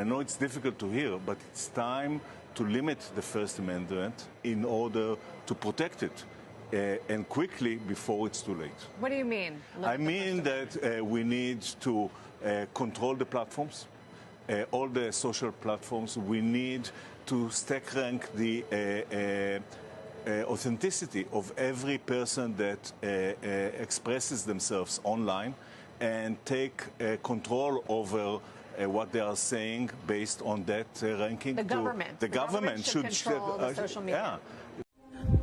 I know it's difficult to hear, but it's time to limit the First Amendment in order to protect it, and quickly before it's too late. What do you mean? I mean that we need to control the platforms, all the social platforms. We need to stack rank the authenticity of every person that expresses themselves online and take control over what they are saying based on that ranking. The government. The government should control the social media.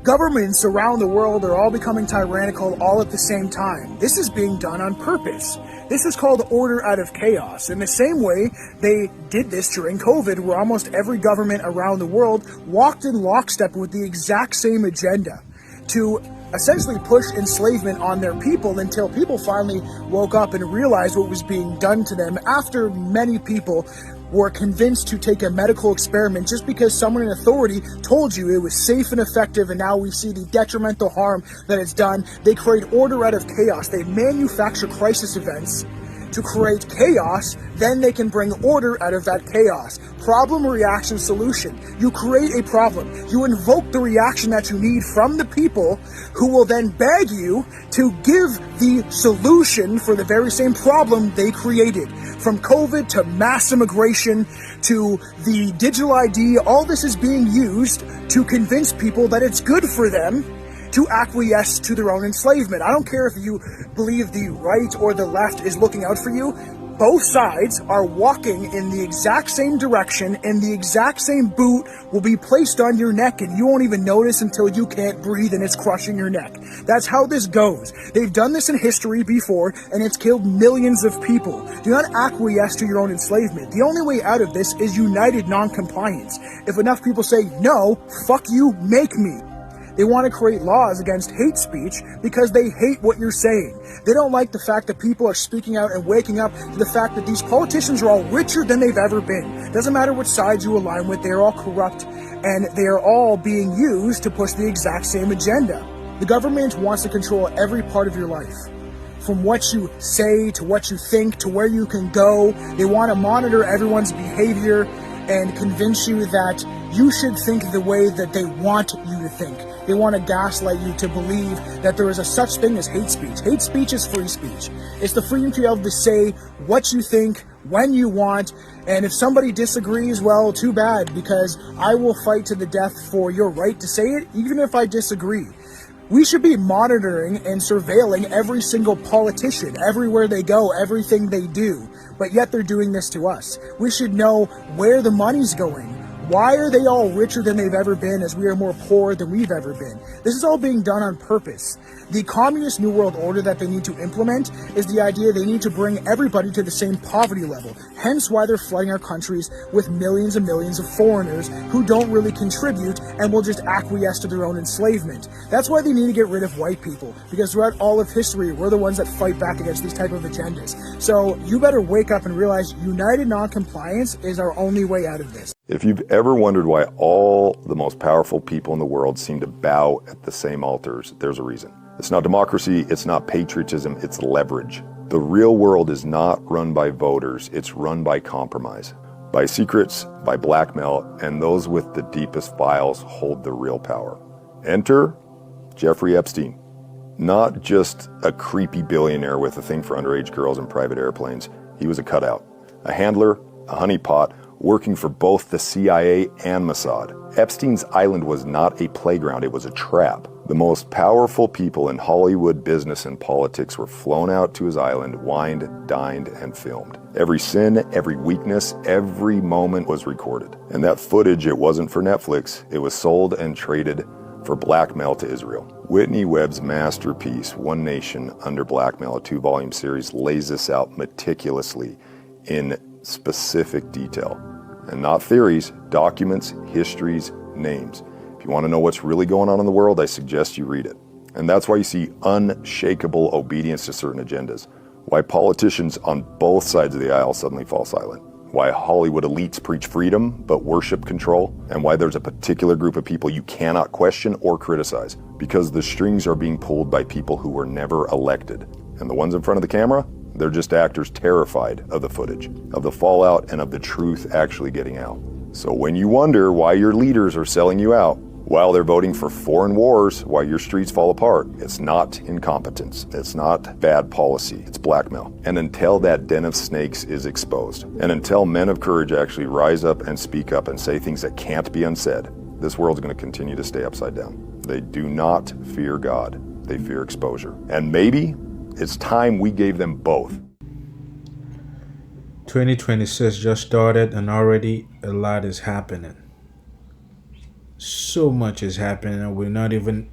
Governments around the world are all becoming tyrannical all at the same time. This is being done on purpose. This is called order out of chaos. In the same way they did this during COVID, where almost every government around the world walked in lockstep with the exact same agenda to essentially push enslavement on their people, until people finally woke up and realized what was being done to them after many people were convinced to take a medical experiment just because someone in authority told you it was safe and effective, and now we see the detrimental harm that it's done. They create order out of chaos. They manufacture crisis events to create chaos, then they can bring order out of that chaos. Problem, reaction, solution. You create a problem. You invoke the reaction that you need from the people, who will then beg you to give the solution for the very same problem they created. From COVID to mass immigration to the digital ID, all this is being used to convince people that it's good for them to acquiesce to their own enslavement. I don't care if you believe the right or the left is looking out for you. Both sides are walking in the exact same direction, and the exact same boot will be placed on your neck, and you won't even notice until you can't breathe and it's crushing your neck. That's how this goes. They've done this in history before, and it's killed millions of people. Do not acquiesce to your own enslavement. The only way out of this is united non-compliance. If enough people say, no, fuck you, make me. They want to create laws against hate speech because they hate what you're saying. They don't like the fact that people are speaking out and waking up to the fact that these politicians are all richer than they've ever been. Doesn't matter what sides you align with, they're all corrupt, and they are all being used to push the exact same agenda. The government wants to control every part of your life. From what you say to what you think to where you can go. They want to monitor everyone's behavior and convince you that you should think the way that they want you to think. They want to gaslight you to believe that there is a such thing as hate speech. Hate speech is free speech. It's the freedom to be able to say what you think, when you want, and if somebody disagrees, well, too bad, because I will fight to the death for your right to say it, even if I disagree. We should be monitoring and surveilling every single politician, everywhere they go, everything they do, but yet they're doing this to us. We should know where the money's going. Why are they all richer than they've ever been as we are more poor than we've ever been? This is all being done on purpose. The communist New World Order that they need to implement is the idea they need to bring everybody to the same poverty level. Hence why they're flooding our countries with millions and millions of foreigners who don't really contribute and will just acquiesce to their own enslavement. That's why they need to get rid of white people, because throughout all of history, we're the ones that fight back against these type of agendas. So you better wake up and realize united non-compliance is our only way out of this. If you've ever wondered why all the most powerful people in the world seem to bow at the same altars, there's a reason. It's not democracy, it's not patriotism, it's leverage. The real world is not run by voters, it's run by compromise. By secrets, by blackmail, and those with the deepest files hold the real power. Enter Jeffrey Epstein. Not just a creepy billionaire with a thing for underage girls and private airplanes. He was a cutout, a handler, a honeypot, working for both the CIA and Mossad. Epstein's island was not a playground, it was a trap. The most powerful people in Hollywood, business, and politics were flown out to his island, wined, dined, and filmed. Every sin, every weakness, every moment was recorded. And that footage, it wasn't for Netflix, it was sold and traded for blackmail to Israel. Whitney Webb's masterpiece, One Nation Under Blackmail, a 2-volume series, lays this out meticulously in specific detail. And not theories, documents, histories, names. If you want to know what's really going on in the world, I suggest you read it. And that's why you see unshakable obedience to certain agendas. Why politicians on both sides of the aisle suddenly fall silent. Why Hollywood elites preach freedom but worship control. And why there's a particular group of people you cannot question or criticize. Because the strings are being pulled by people who were never elected. And the ones in front of the camera? They're just actors terrified of the footage, of the fallout, and of the truth actually getting out. So when you wonder why your leaders are selling you out, while they're voting for foreign wars while your streets fall apart, it's not incompetence. It's not bad policy. It's blackmail. And until that den of snakes is exposed, and until men of courage actually rise up and speak up and say things that can't be unsaid, this world's going to continue to stay upside down. They do not fear God. They fear exposure. And maybe it's time we gave them both. 2026 just started and already a lot is happening. So much is happening and we're not even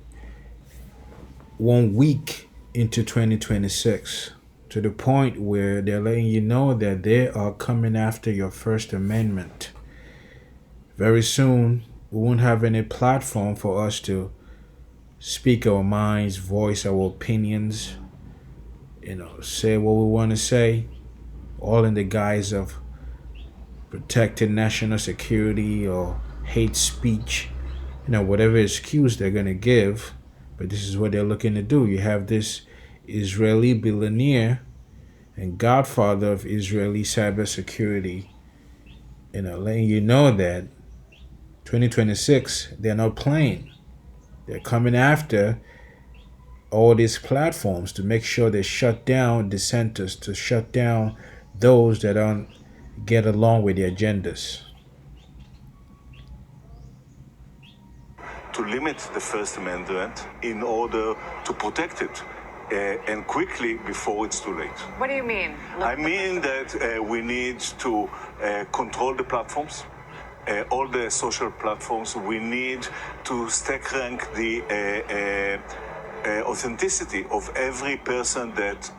1 week into 2026 to the point where they're letting you know that they are coming after your First Amendment. Very soon, we won't have any platform for us to speak our minds, voice our opinions, say what we want to say, all in the guise of protecting national security or hate speech, whatever excuse they're going to give. But this is what they're looking to do. You have this Israeli billionaire and godfather of Israeli cybersecurity, letting you know that 2026, they're not playing. They're coming after all these platforms to make sure they shut down dissenters, to shut down those that don't get along with the agendas. To limit the First Amendment in order to protect it, and quickly before it's too late. What do you mean? I mean that we need to control the platforms, all the social platforms. We need to stack rank the authenticity of every person that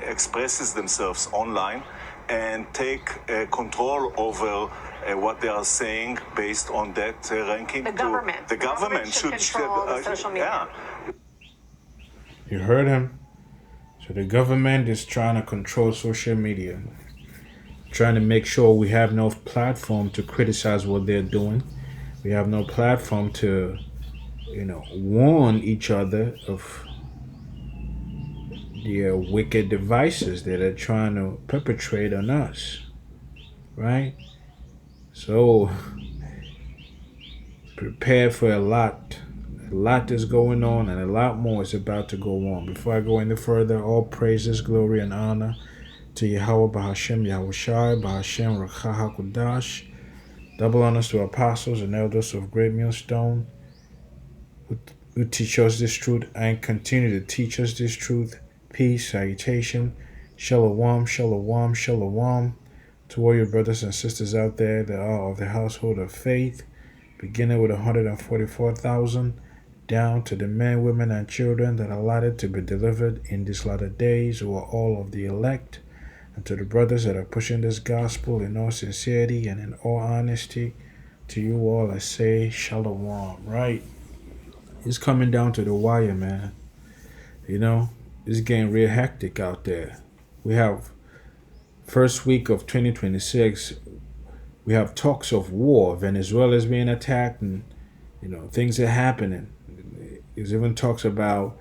expresses themselves online and take control over what they are saying based on that ranking. The government. The government should control the social media. Yeah. You heard him. So the government is trying to control social media, trying to make sure we have no platform to criticize what they're doing. We have no platform to, warn each other of the wicked devices that are trying to perpetrate on us, right? So prepare for a lot is going on and a lot more is about to go on. Before I go any further, all praises, glory, and honor to Yahweh Bahashem Yahushai Bahashem Rakha HaKodash. Double honors to apostles and elders of Great Millstone who teach us this truth and continue to teach us this truth. Peace, salutation, shalom, shalom, shalom to all your brothers and sisters out there that are of the household of faith, beginning with 144,000, down to the men, women, and children that are allotted to be delivered in these latter days, who are all of the elect, and to the brothers that are pushing this gospel in all sincerity and in all honesty. To you all, I say shalom, right? It's coming down to the wire, man. It's getting real hectic out there. We have first week of 2026, we have talks of war. Venezuela's being attacked and, things are happening. There's even talks about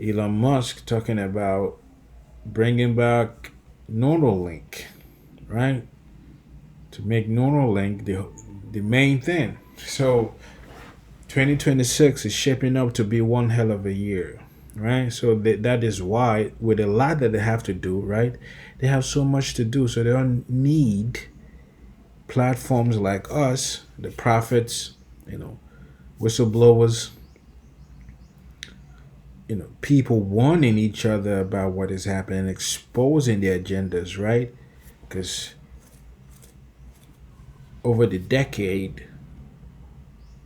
Elon Musk talking about bringing back Neuralink, right? To make Neuralink the main thing. So 2026 is shaping up to be one hell of a year, right? So that is why, with a lot that they have to do, right? They have so much to do, so they don't need platforms like us, the prophets, whistleblowers, people warning each other about what is happening, exposing their agendas, right? Because over the decade,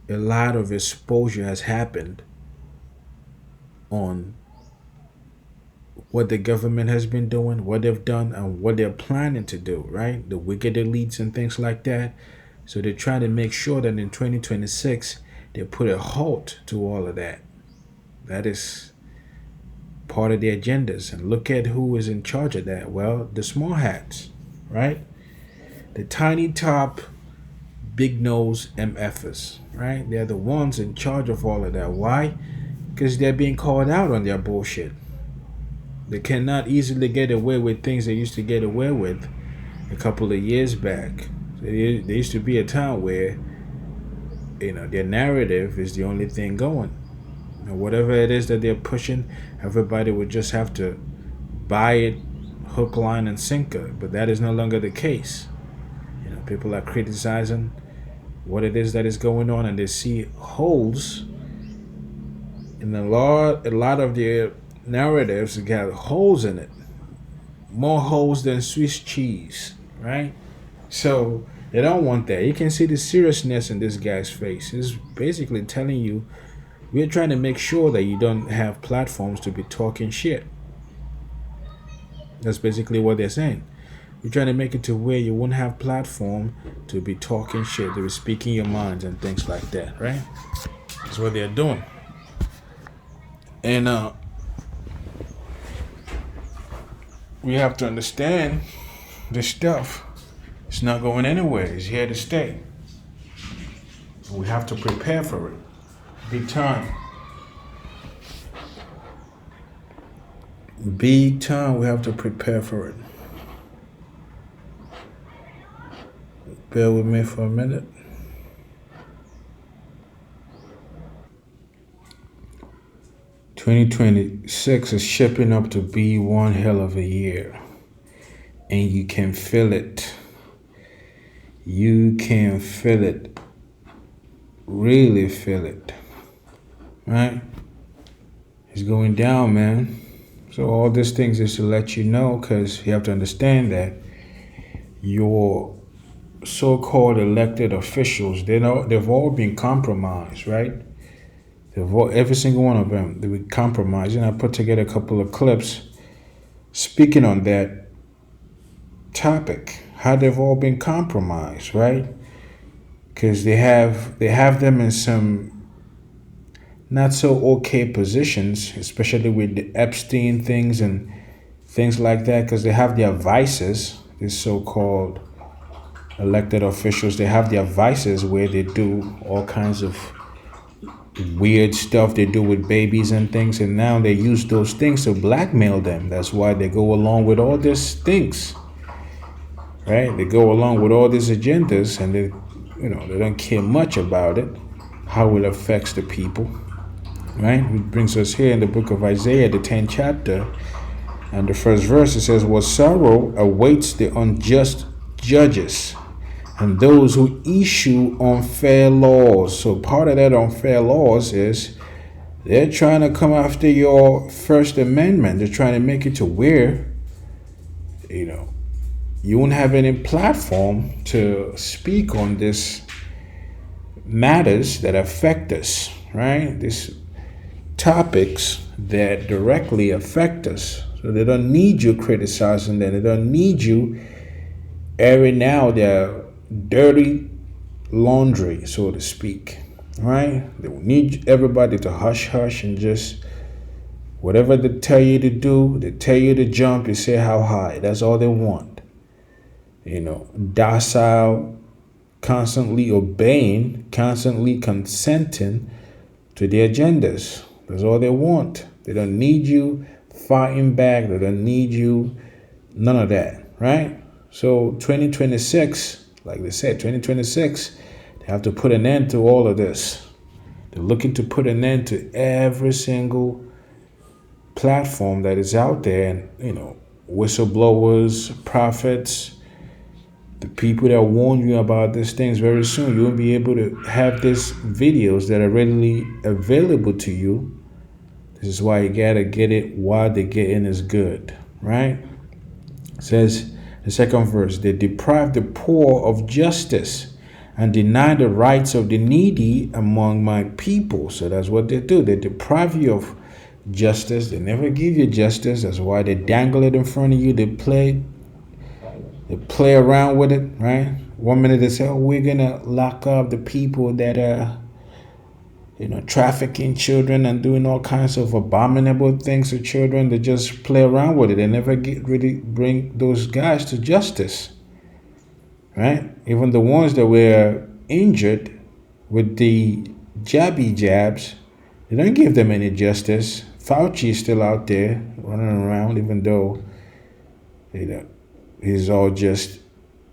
a lot of exposure has happened on what the government has been doing, what they've done, and what they're planning to do, right? The wicked elites and things like that. So they're trying to make sure that in 2026, they put a halt to all of that. That is part of their agendas. And look at who is in charge of that. Well, the small hats, right? The tiny top, big nose MFers, right? They're the ones in charge of all of that. Why? Because they're being called out on their bullshit. They cannot easily get away with things they used to get away with a couple of years back. So there used to be a time where, their narrative is the only thing going. Whatever it is that they're pushing, everybody would just have to buy it hook, line, and sinker. But that is no longer the case. People are criticizing what it is that is going on, and they see holes in a lot of their narratives. Got holes in it, more holes than Swiss cheese, right? So they don't want that. You can see the seriousness in this guy's face. He's basically telling you, we're trying to make sure that you don't have platforms to be talking shit. That's basically what they're saying. We're trying to make it to where you won't have platform to be talking shit, to be speaking your minds and things like that, right? That's what they're doing. And we have to understand this stuff. It's not going anywhere. It's here to stay. We have to prepare for it. Big time. Big time, we have to prepare for it. Bear with me for a minute. "2026 is shaping up to be one hell of a year. And you can feel it. You can feel it. Really feel it. Right? It's going down, man. So all these things is to let you know, because you have to understand that your so-called elected officials, they've all been compromised, right? Every single one of them, they were compromised. And I put together a couple of clips speaking on that topic, how they've all been compromised, right? Because they have them in some not so okay positions, especially with the Epstein things and things like that, because they have their vices, these so-called elected officials. They have their vices where they do all kinds of weird stuff they do with babies and things, and now they use those things to blackmail them. That's why they go along with all these things, right? They go along with all these agendas, and they don't care much about it, how it affects the people, right? It brings us here in the book of Isaiah, the 10th chapter, and the first verse. It says, "What sorrow awaits the unjust judges and those who issue unfair laws." So part of that unfair laws is they're trying to come after your First Amendment. They're trying to make it to where, you won't have any platform to speak on these matters that affect us, right? These topics that directly affect us. So they don't need you criticizing them. They don't need you airing out their dirty laundry, so to speak, right? They need everybody to hush and just whatever they tell you to do, they tell you to jump, you say how high. That's all they want. Docile, constantly obeying, constantly consenting to their agendas. That's all they want. They don't need you fighting back. They don't need you, none of that, right? So 2026, like they said, 2026, they have to put an end to all of this. They're looking to put an end to every single platform that is out there. And, whistleblowers, prophets, the people that warn you about these things, very soon you won't be able to have these videos that are readily available to you. This is why you gotta get it while the getting is good, right? It says, the second verse, "They deprive the poor of justice and deny the rights of the needy among my people." So that's what they do. They deprive you of justice. They never give you justice. That's why they dangle it in front of you. They play around with it, right? One minute they say, "Oh, we're gonna lock up the people that are, trafficking children and doing all kinds of abominable things to children." They just play around with it. They never really bring those guys to justice, right? Even the ones that were injured with the jabs, they don't give them any justice. Fauci is still out there running around, even though he's all just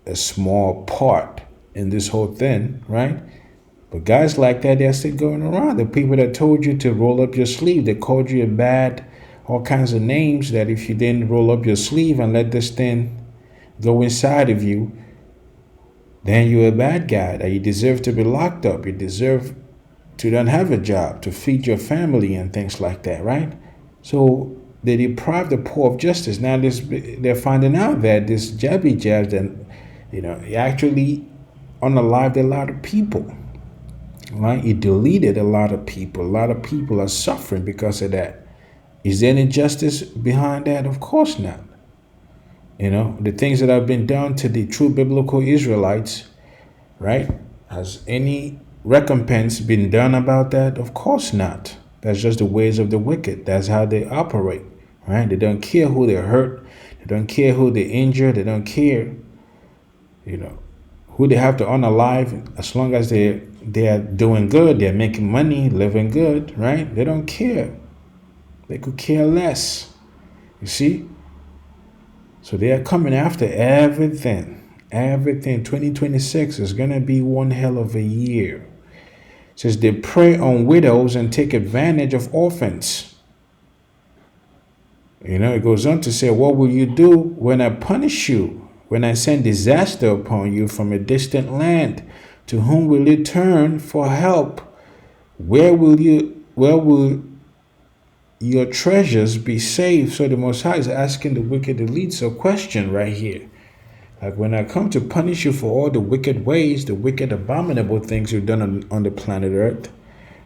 a small part in this whole thing, right? But guys like that, they're still going around. The people that told you to roll up your sleeve, they called you a bad, all kinds of names, that if you didn't roll up your sleeve and let this thing go inside of you, then you're a bad guy, that you deserve to be locked up. You deserve to not have a job, to feed your family and things like that, right? So they deprive the poor of justice. Now they're finding out that this jabby jabs, and he actually unalived a lot of people, right? He deleted a lot of people. A lot of people are suffering because of that. Is there any justice behind that? Of course not. The things that have been done to the true biblical Israelites, right? Has any recompense been done about that? Of course not. That's just the ways of the wicked. That's how they operate, right? They don't care who they hurt. They don't care who they injure. They don't care, who they have to unalive. As long as they are doing good, they're making money, living good, right? They don't care. They could care less. You see? So they are coming after everything. Everything. 2026 is going to be one hell of a year. It says they prey on widows and take advantage of orphans. It goes on to say, what will you do when I punish you? When I send disaster upon you from a distant land? To whom will you turn for help? Where will your treasures be saved? So the Most High is asking the wicked elites a question right here. Like, when I come to punish you for all the wicked ways, the wicked abominable things you've done on the planet Earth,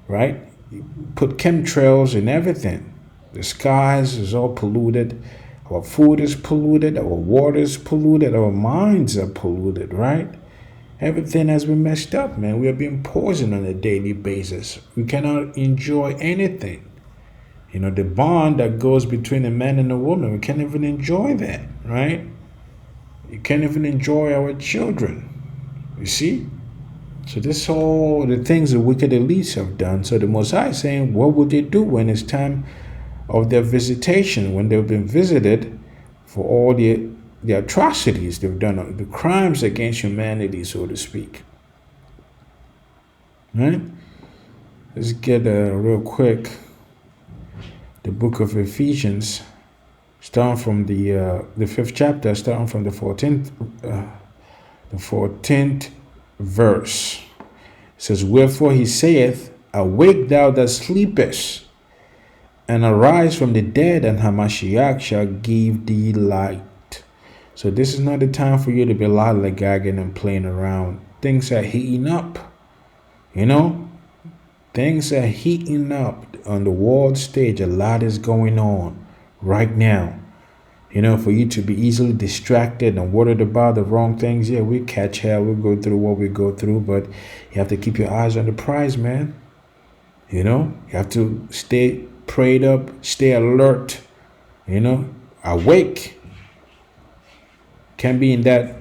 right? You put chemtrails in everything. The skies is all polluted. Our food is polluted. Our water is polluted. Our minds are polluted, right? Everything has been messed up, man. We are being poisoned on a daily basis. We cannot enjoy anything. The bond that goes between a man and a woman, we can't even enjoy that, right? You can't even enjoy our children. You see? So this whole, the things the wicked elites have done. So the Most High is saying, what will they do when it's time of their visitation, when they've been visited for all the atrocities they've done, the crimes against humanity, so to speak? Right? Let's get real quick the book of Ephesians, starting from the 5th chapter, starting from the 14th verse. It says, wherefore he saith, awake thou that sleepest, and arise from the dead, and Hamashiach shall give thee light. So this is not the time for you to be lollygagging and playing around. Things are heating up. Things are heating up on the world stage. A lot is going on right now. For you to be easily distracted and worried about the wrong things. Yeah, we catch hell. We go through what we go through, but you have to keep your eyes on the prize, man. You have to stay prayed up, stay alert, awake. Can't be in that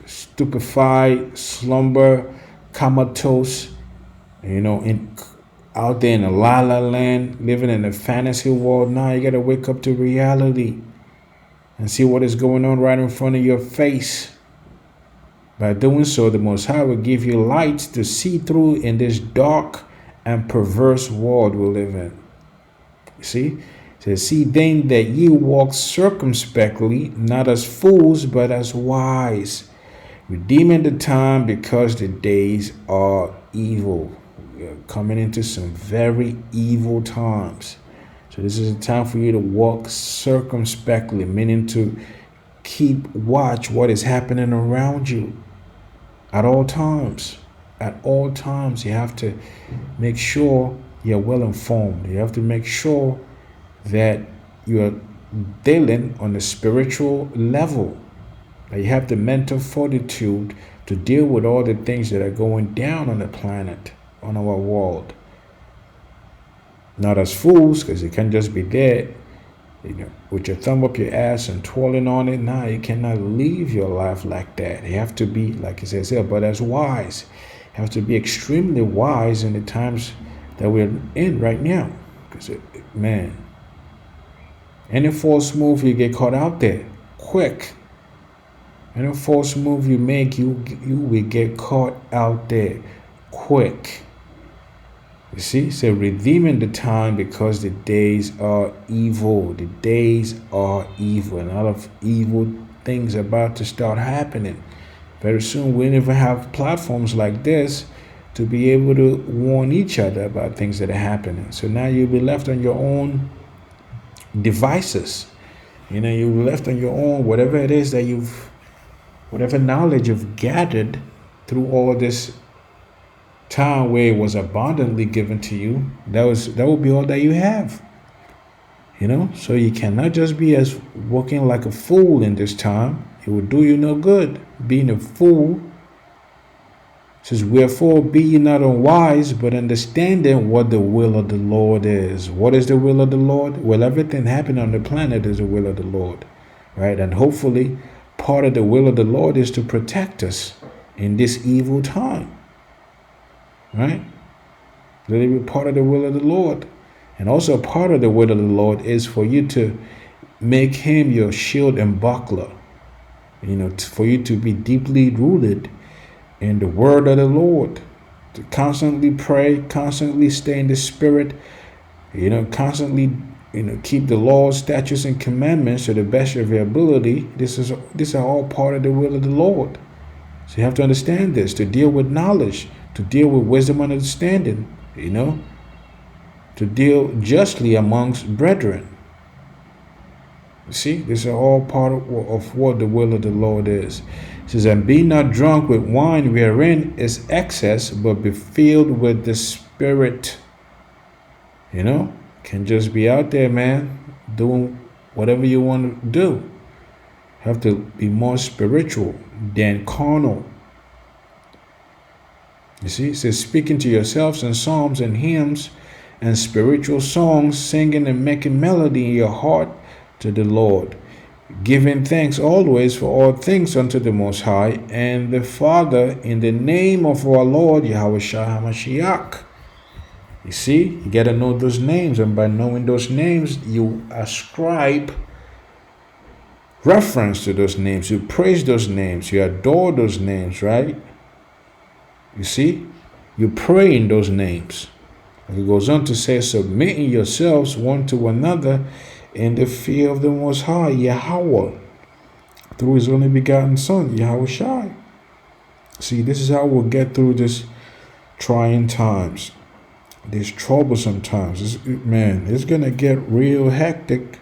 stupefied slumber, comatose, out there in a la-la land, living in a fantasy world. Now you got to wake up to reality and see what is going on right in front of your face. By doing so, the Most High will give you lights to see through in this dark and perverse world we live in. You see? It says, see then that ye walk circumspectly, not as fools, but as wise, redeeming the time, because the days are evil. We are coming into some very evil times. So this is a time for you to walk circumspectly, meaning to keep watch what is happening around you at all times. At all times, you have to make sure you're well informed. You have to make sure that you are dealing on a spiritual level. That you have the mental fortitude to deal with all the things that are going down on the planet, on our world. Not as fools, because you can't just be there, with your thumb up your ass and twirling on it. Nah, you cannot live your life like that. You have to be, like it says here, but as wise. You have to be extremely wise in the times that we're in right now. Because, man, Any false move, you get caught out there quick. Any false move you make, you will get caught out there quick. You see, so redeeming the time because the days are evil. The days are evil. And a lot of evil things about to start happening. Very soon we'll even have platforms like this to be able to warn each other about things that are happening. So now you'll be left on your own devices. You'll be left on your own, whatever it is that whatever knowledge you've gathered through all this time where it was abundantly given to you, that will be all that you have. So you cannot just be as walking like a fool in this time. It will do you no good. Being a fool. It says, wherefore be ye not unwise, but understanding what the will of the Lord is. What is the will of the Lord? Well, everything happening on the planet is the will of the Lord, right? And hopefully part of the will of the Lord is to protect us in this evil time, right? Let it be part of the will of the Lord. And also part of the will of the Lord is for you to make him your shield and buckler, for you to be deeply rooted in the word of the Lord, to constantly pray, constantly stay in the spirit, constantly, keep the laws, statutes, and commandments to the best of your ability. These are all part of the will of the Lord. So you have to understand this, to deal with knowledge, to deal with wisdom and understanding, to deal justly amongst brethren. You see, these are all part of what the will of the Lord is. It says, and be not drunk with wine wherein is excess, but be filled with the Spirit. Can just be out there, man, doing whatever you want to do. Have to be more spiritual than carnal. You see, it says, speaking to yourselves in psalms and hymns and spiritual songs, singing and making melody in your heart to the Lord, giving thanks always for all things unto the Most High and the Father in the name of our Lord Yahushua HaMashiach. You see, you got to know those names, and by knowing those names, you ascribe reference to those names, you praise those names, you adore those names, right? You see, you pray in those names. It goes on to say, submitting yourselves one to another in the fear of the Most High, Yahweh, through his only begotten Son, Yahushua. See, this is how we'll get through this trying times, these troublesome times. It's going to get real hectic.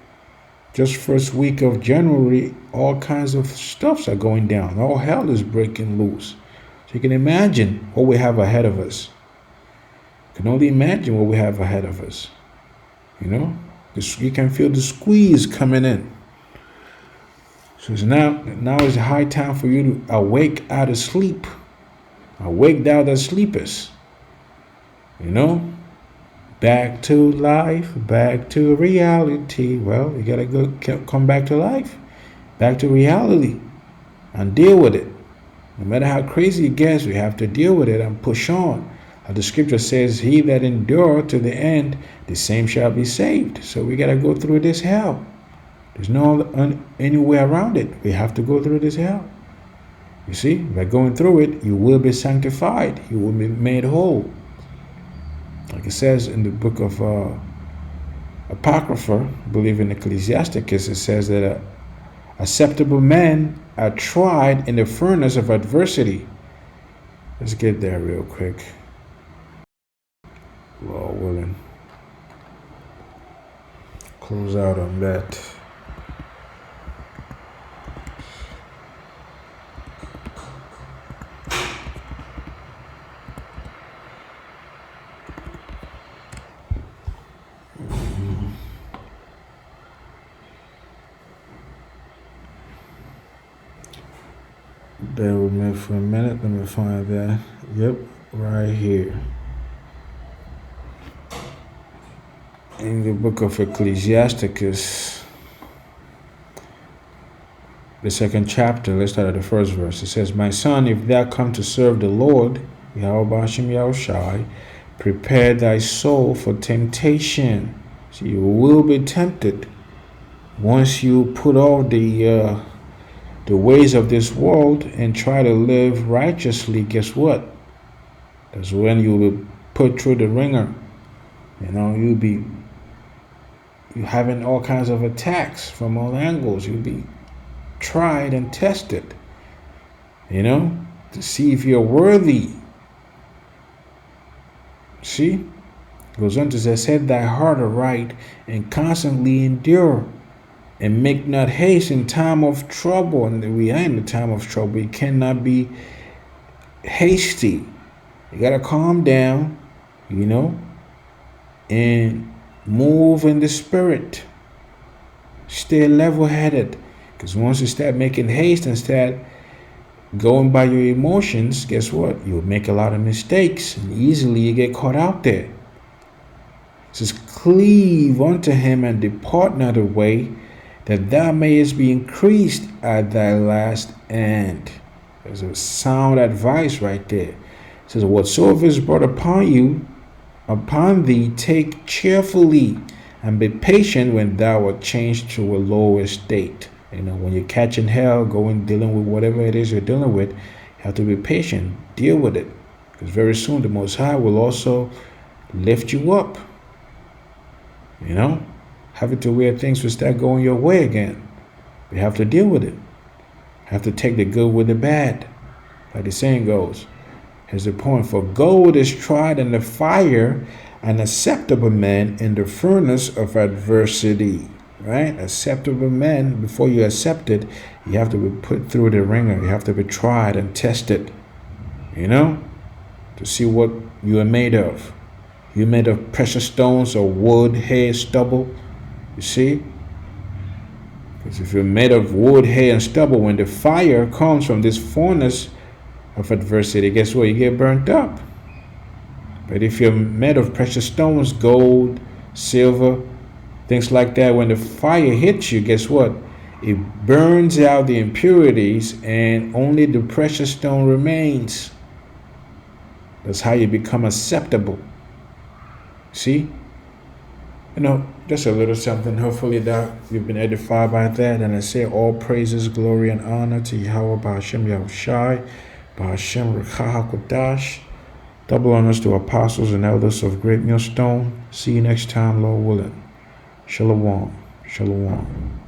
Just first week of January, all kinds of stuffs are going down. All hell is breaking loose. So you can imagine what we have ahead of us. You can only imagine what we have ahead of us. You can feel the squeeze coming in. So now is the high time for you to awake out of sleep. Awake thou that sleepest. Back to life, back to reality. Well, you gotta come back to life, back to reality, and deal with it. No matter how crazy it gets, we have to deal with it and push on. The scripture says, he that endure to the end, the same shall be saved. So we got to go through this hell. There's no any way around it. We have to go through this hell. You see, by going through it, you will be sanctified. You will be made whole. Like it says in the book of Apocrypha, I believe in Ecclesiasticus, it says that acceptable men are tried in the furnace of adversity. Let's get there real quick. Lord willing. Close out on that. Bear with me for a minute. Let me find that. Yep, right here. In the book of Ecclesiasticus, the second chapter, let's start at the first verse. It says, my son, if thou come to serve the Lord, Yahweh Hashem Yahushai, prepare thy soul for temptation. So you will be tempted. Once you put off the ways of this world and try to live righteously, guess what? That's when you will put through the ringer. You know, you having all kinds of attacks from all angles. You'll be tried and tested, you know, to see if you're worthy. See? It goes on to say, set thy heart aright and constantly endure, and make not haste in time of trouble. And we are in the time of trouble. You cannot be hasty. You gotta calm down, you know, and move in the spirit. Stay level-headed. Because once you start making haste and start going by your emotions, guess what? You'll make a lot of mistakes, and easily you get caught out there. It says, cleave unto him and depart not away, that thou mayest be increased at thy last end. There's a sound advice right there. It says, whatsoever is brought upon thee, take cheerfully, and be patient when thou art changed to a lower state. You know, when you're catching hell, dealing with whatever it is you're dealing with, you have to be patient. Deal with it. Because very soon the Most High will also lift you up. You know, have it to where things will start going your way again. You have to deal with it. Have to take the good with the bad. Like the saying goes. Here's the point. For gold is tried in the fire, an acceptable man in the furnace of adversity. Right? Acceptable man, before you accept it, you have to be put through the ringer. You have to be tried and tested. You know? To see what you are made of. You're made of precious stones or wood, hay, stubble. You see? Because if you're made of wood, hay, and stubble, when the fire comes from this furnace of adversity, guess what? You get burnt up. But if you're made of precious stones, gold, silver, things like that, when the fire hits you, guess what? It burns out the impurities and only the precious stone remains. That's how you become acceptable. See? You know, just a little something. Hopefully that you've been edified by that. And I say all praises, glory, and honor to Yahweh, Ba'ashem Yahushai, Ba'ashem Rechaha Kodash. Double honors to apostles and elders of Great Millstone. See you next time, Lord willing. Shalom. Shalom.